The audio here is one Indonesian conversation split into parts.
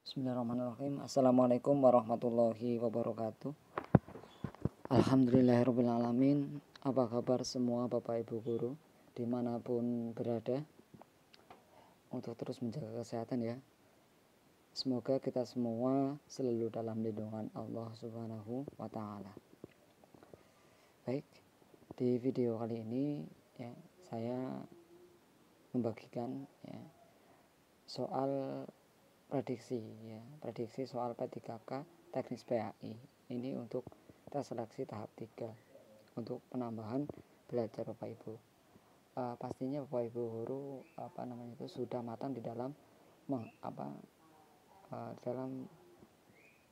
Bismillahirrahmanirrahim. Assalamualaikum warahmatullahi wabarakatuh. Alhamdulillahirrahmanirrahim. Apa kabar semua Bapak Ibu Guru dimanapun berada, untuk terus menjaga kesehatan ya. Semoga kita semua selalu dalam lindungan Allah Subhanahu wa Ta'ala. Baik, di video kali ini ya, saya membagikan ya, soal prediksi soal P3K teknis PAI ini untuk tes seleksi tahap 3 untuk penambahan belajar Bapak Ibu. Pastinya Bapak Ibu guru sudah matang di dalam dalam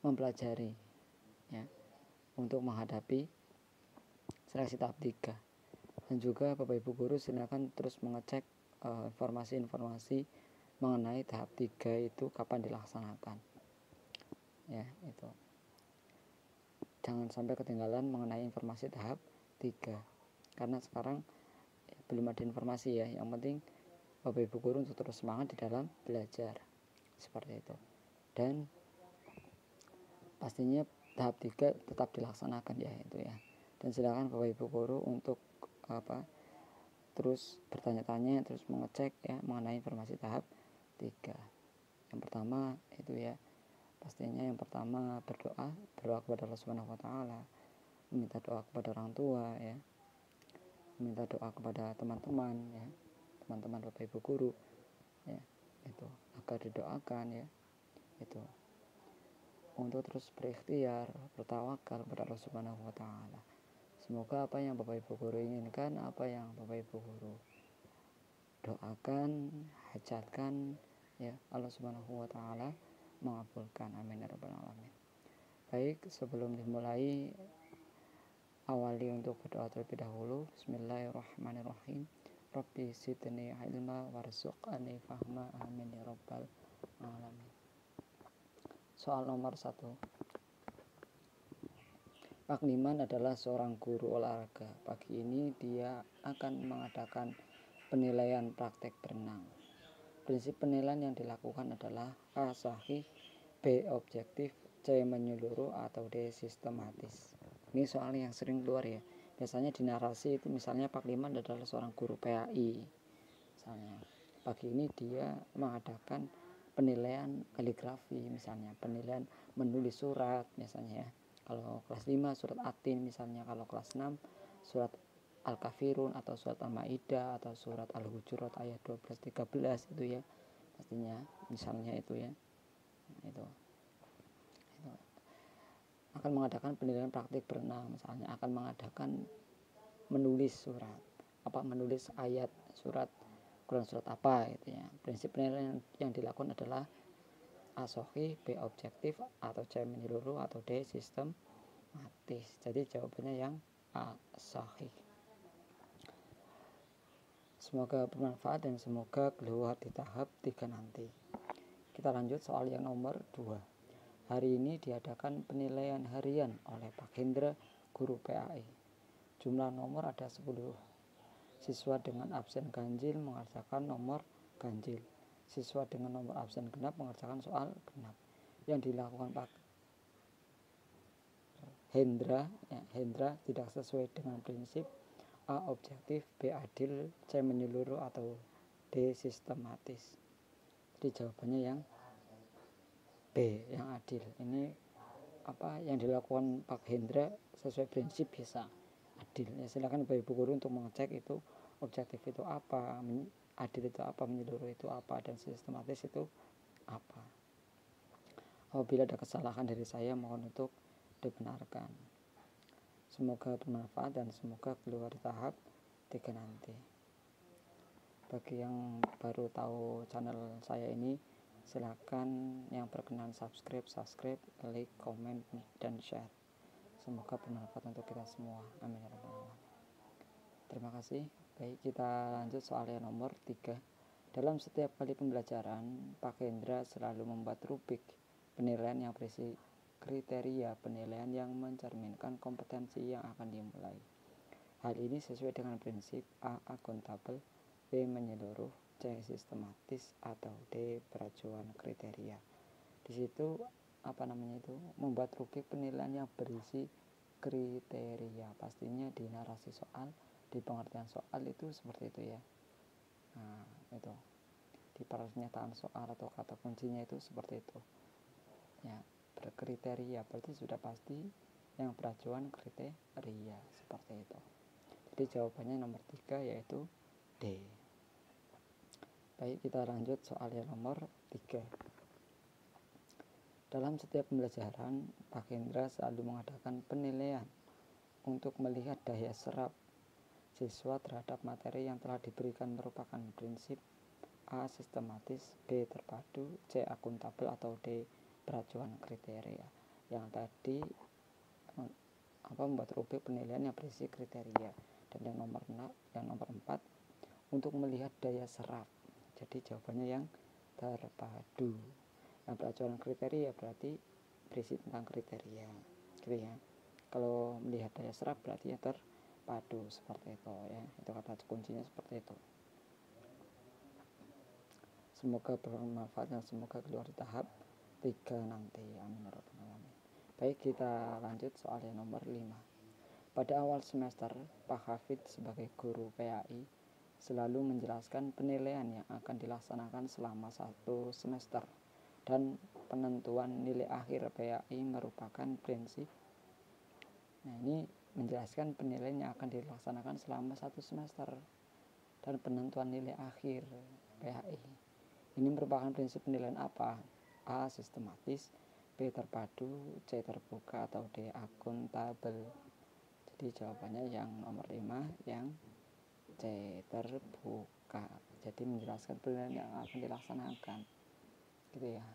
mempelajari ya, untuk menghadapi seleksi tahap 3. Dan juga Bapak Ibu guru silakan terus mengecek informasi-informasi mengenai tahap 3 itu kapan dilaksanakan ya. Itu jangan sampai ketinggalan mengenai informasi tahap 3 karena sekarang belum ada informasi ya. Yang penting Bapak Ibu guru untuk terus semangat di dalam belajar seperti itu, dan pastinya tahap 3 tetap dilaksanakan ya itu ya. Dan silakan Bapak Ibu guru untuk terus bertanya-tanya, terus mengecek ya mengenai informasi tahap 3. Yang pertama itu ya, pastinya yang pertama berdoa kepada Allah Subhanahu wa Ta'ala, meminta doa kepada orang tua ya, meminta doa kepada teman-teman ya, teman-teman Bapak Ibu guru ya, itu agar didoakan ya, itu untuk terus berikhtiar, bertawakal kepada Allah Subhanahu wa Ta'ala. Semoga apa yang Bapak Ibu guru inginkan, apa yang Bapak Ibu guru doakan, hajatkan ya, Allah Subhanahu wa Ta'ala mengabulkan. Amin ya rabbal alamin. Baik, sebelum dimulai, awali untuk berdoa terlebih dahulu. Bismillahirrahmanirrahim. Rabbi zidni ilma warzuqni fahma. Amin ya rabbal alamin. Soal nomor 1. Pak Liman adalah seorang guru olahraga. Pagi ini dia akan mengadakan penilaian praktek berenang. Prinsip penilaian yang dilakukan adalah A. Sahih, B. Objektif, C. Menyeluruh, atau D. Sistematis. Ini soal yang sering keluar ya. Biasanya di narasi itu misalnya Pak Liman adalah seorang guru PAI. Misalnya pagi ini dia mengadakan penilaian kaligrafi, misalnya penilaian menulis surat misalnya ya. Kalau kelas 5 surat Atin misalnya, kalau kelas 6 surat Al-Kafirun atau surat Al-Maidah atau surat Al-Hujurat ayat 12-13 itu ya, pastinya misalnya itu ya. Itu akan mengadakan penilaian praktik berenang, misalnya akan mengadakan menulis surat menulis ayat surat Quran surat apa gitu ya. Prinsip penilaian yang dilakukan adalah A. Sahih, B. Objektif, atau C. Menyeluruh, atau D. Sistematis. Jadi jawabannya yang A. Sahih. Semoga bermanfaat dan semoga keluar di tahap 3 nanti. Kita lanjut soal yang nomor 2. Hari ini diadakan penilaian harian oleh Pak Hendra, guru PAI. Jumlah nomor ada 10. Siswa dengan absen ganjil mengerjakan nomor ganjil. Siswa dengan nomor absen genap mengerjakan soal genap. Yang dilakukan Pak Hendra tidak sesuai dengan prinsip A. Objektif, B. Adil, C. Menyeluruh, atau D. Sistematis. Jadi jawabannya yang B, yang adil. Ini yang dilakukan Pak Hendra sesuai prinsip bisa adil ya. Silakan Bapak Ibu guru untuk mengecek itu objektif itu apa, adil itu apa, menyeluruh itu apa, dan sistematis itu apa. Apabila ada kesalahan dari saya, mohon untuk dibenarkan. Semoga bermanfaat dan semoga keluar tahap 3 nanti. Bagi yang baru tahu channel saya ini, silakan yang berkenan subscribe, like, komen, dan share. Semoga bermanfaat untuk kita semua. Amin ya rabbal alamin. Terima kasih. Baik, kita lanjut soal yang nomor 3. Dalam setiap kali pembelajaran, Pak Hendra selalu membuat rubrik penilaian yang berisi kriteria penilaian yang mencerminkan kompetensi yang akan dimulai. Hal ini sesuai dengan prinsip A. Akuntabel, B. Menyeluruh, C. Sistematis, atau D. Peracuan kriteria. Di situ membuat rubrik penilaian yang berisi kriteria. Pastinya di narasi soal, di pengertian soal itu seperti itu ya. Nah, itu di pernyataan soal atau kata kuncinya itu seperti itu ya, berkriteria berarti sudah pasti yang beracuan kriteria, seperti itu. Jadi jawabannya nomor 3 yaitu D. Baik, kita lanjut soal yang nomor 3. Dalam setiap pembelajaran, Pak Hendra selalu mengadakan penilaian untuk melihat daya serap siswa terhadap materi yang telah diberikan merupakan prinsip A. Sistematis, B. Terpadu, C. Akuntabel, atau D. Beracuan kriteria. Yang tadi membuat rubrik penilaian yang berisi kriteria. Dan yang nomor 4 untuk melihat daya serap. Jadi jawabannya yang terpadu. Yang beracuan kriteria berarti berisi tentang kriteria, gitu ya. Kalau melihat daya serap berarti ya terpadu, seperti itu ya. Itu kata kuncinya seperti itu. Semoga bermanfaat dan semoga keluar di tahap 3 nanti. Amin. Baik, kita lanjut soal yang nomor 5. Pada awal semester, Pak Hafid sebagai guru PAI selalu menjelaskan penilaian yang akan dilaksanakan selama 1 semester dan penentuan nilai akhir PAI merupakan prinsip. Nah, ini menjelaskan penilaian yang akan dilaksanakan selama 1 semester dan penentuan nilai akhir PAI. Ini merupakan prinsip penilaian apa? A. Sistematis, B. Terpadu, C. Terbuka, atau D. Akuntabel. Jadi jawabannya yang nomor 5, yang C. Terbuka. Jadi menjelaskan penilaian yang akan dilaksanakan, gitu ya.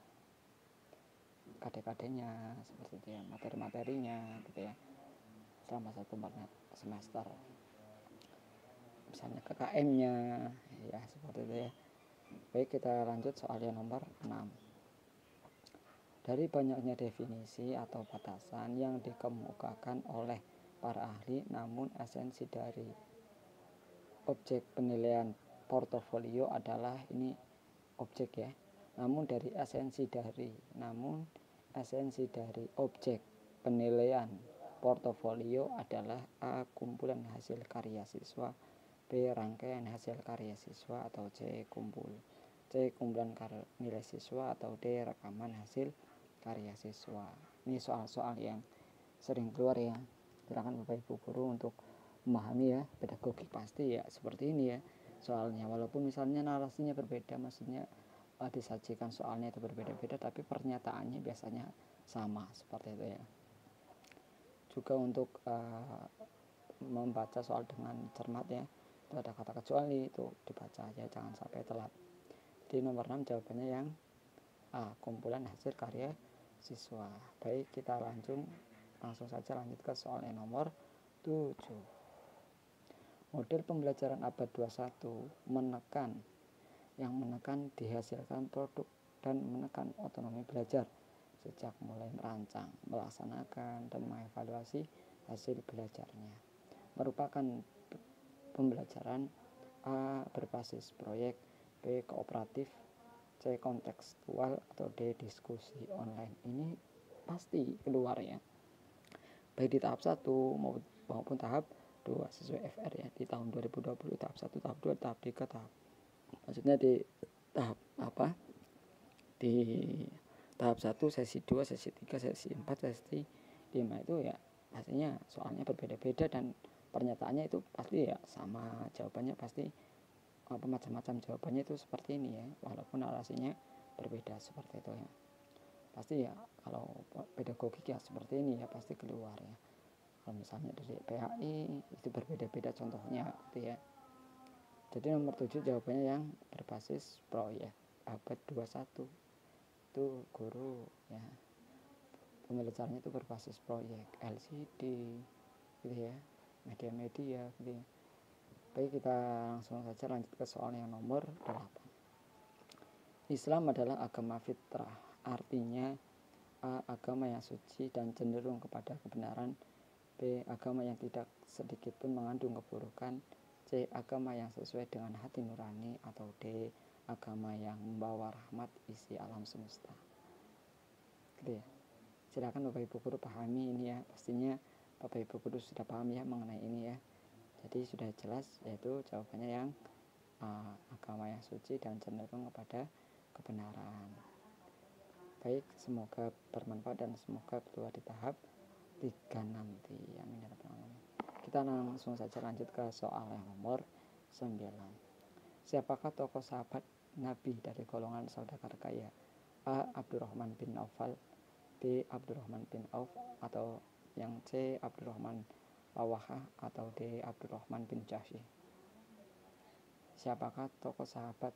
KD-KD-nya seperti itu ya, materi-materinya gitu ya, selama 1 semester. Misalnya KKM-nya ya, seperti itu ya. Baik, kita lanjut soal yang nomor 6. Dari banyaknya definisi atau batasan yang dikemukakan oleh para ahli, namun esensi dari objek penilaian portofolio adalah ini objek ya. Namun esensi dari objek penilaian portofolio adalah A. Kumpulan hasil karya siswa, B. Rangkaian hasil karya siswa, atau C. kumpulan nilai siswa, atau D. Rekaman hasil karya siswa. Ini soal-soal yang sering keluar ya. Silakan Bapak Ibu guru untuk memahami ya, pedagogik pasti ya seperti ini ya soalnya. Walaupun misalnya narasinya berbeda, maksudnya disajikan soalnya itu berbeda-beda, tapi pernyataannya biasanya sama, seperti itu ya. Juga untuk membaca soal dengan cermat ya, itu ada kata kecuali, itu dibaca ya, jangan sampai telat. Jadi nomor 6 jawabannya yang A. Kumpulan hasil karya siswa. Baik, kita langsung saja lanjut ke soal yang nomor 7. Model pembelajaran abad 21 menekan dihasilkan produk dan menekan otonomi belajar sejak mulai merancang, melaksanakan, dan mengevaluasi hasil belajarnya. Merupakan pembelajaran A. berbasis proyek, B. kooperatif, C. kontekstual, atau D. diskusi online. Ini pasti keluar ya, baik di tahap 1 maupun tahap 2 sesuai FR ya. Di tahun 2020 tahap 1, tahap 2, tahap 3, maksudnya di tahap di tahap 1, sesi 2, sesi 3, sesi 4, sesi 5 itu ya pastinya soalnya berbeda-beda dan pernyataannya itu pasti ya sama, jawabannya pasti macam-macam jawabannya itu seperti ini ya, walaupun narasinya berbeda, seperti itu ya. Pasti ya kalau pedagogik ya seperti ini ya, pasti keluar ya. Kalau misalnya dari PAI itu berbeda-beda contohnya gitu ya. Jadi nomor 7 jawabannya yang berbasis proyek abad 21. Itu guru ya, pembelajarannya itu berbasis proyek LCD gitu ya, media-media gitu ya. Baik, kita langsung saja lanjut ke soal yang nomor 8. Islam adalah agama fitrah, artinya A. agama yang suci dan cenderung kepada kebenaran, B. agama yang tidak sedikit pun mengandung keburukan, C. agama yang sesuai dengan hati nurani, atau D. agama yang membawa rahmat isi alam semesta. gitu ya. Silakan Bapak Ibu guru pahami ini ya, pastinya Bapak Ibu guru sudah paham ya mengenai ini ya. Jadi sudah jelas, yaitu jawabannya yang agama yang suci dan cenderung kepada kebenaran. Baik, semoga bermanfaat dan semoga keluar di tahap 3 nanti. Amin ya rabbal alamin. Kita langsung saja lanjut ke soal yang nomor 9. Siapakah tokoh sahabat Nabi dari golongan saudagar kaya? A. Abdurrahman bin Aufal, B. Abdurrahman bin Auf, atau yang C. Abdurrahman Rawahah, atau D. Abdurrahman bin Jahsy. Siapakah tokoh sahabat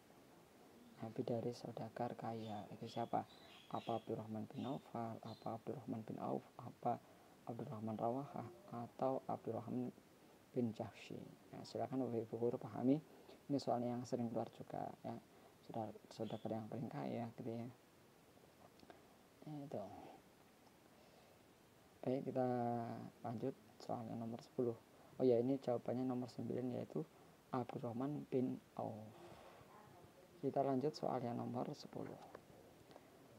Nabi dari saudagar kaya? Itu siapa? Apa Abdurrahman bin Aufal, apa Abdurrahman bin Auf, apa Abdurrahman Rawahah, atau Abdurrahman bin Jahsy. Nah, silakan Bapak Ibu guru pahami. Ini soalnya yang sering keluar juga ya. Saudagar yang paling kaya gitu ya. Itu. Baik, kita lanjut soal yang nomor 10. Oh ya, ini jawabannya nomor 9, yaitu Abdurrahman bin Auf. Kita lanjut soal yang nomor 10.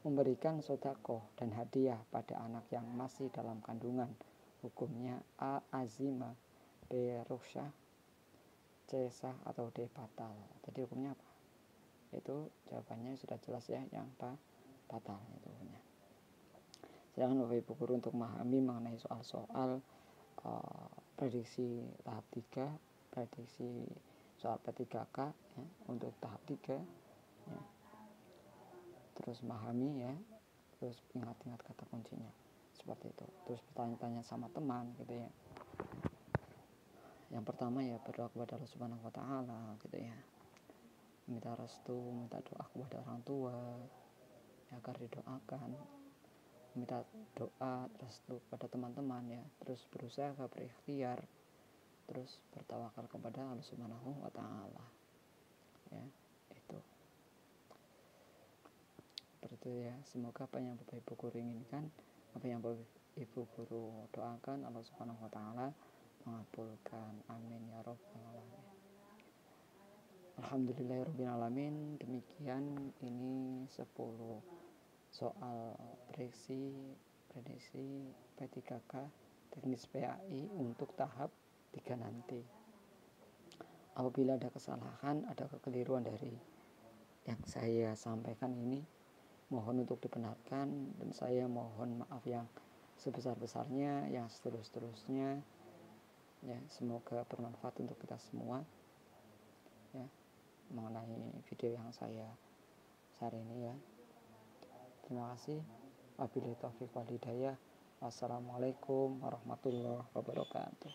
Memberikan sedekah dan hadiah pada anak yang masih dalam kandungan, hukumnya A. azimah, B. rukhsah, C. sah, atau D. batal. Jadi hukumnya apa? Itu jawabannya sudah jelas ya, yang batal itu hukumnya. Silakan Bapak Ibu guru untuk memahami mengenai soal-soal prediksi tahap 3, prediksi soal P3K ya, untuk tahap 3 ya. Terus memahami ya, terus ingat-ingat kata kuncinya seperti itu. Terus bertanya-tanya sama teman gitu ya. Yang pertama ya berdoa kepada Allah Subhanahu wa taala gitu ya. Minta restu, minta doa kepada orang tua ya, agar didoakan. Minta doa restu kepada teman-teman ya. Terus berusaha berikhtiar. Terus bertawakal kepada Allah Subhanahu wa taala. Ya, itu. Seperti ya, semoga apa yang Bapak Ibu guru inginkan, apa yang Bapak Ibu guru doakan, Allah Subhanahu wa taala mengabulkan. Amin ya rabbal alamin. Alhamdulillahirabbil alamin. Demikian ini 10 soal prediksi P3K teknis PAI untuk tahap 3 nanti. Apabila ada kesalahan, ada kekeliruan dari yang saya sampaikan ini, mohon untuk dibenarkan, dan saya mohon maaf yang sebesar-besarnya, yang seterus-terusnya ya. Semoga bermanfaat untuk kita semua ya, mengenai video yang saya share ini ya. Terima kasih. Wabillahi taufiq wal hidayah. Wassalamualaikum warahmatullahi wabarakatuh.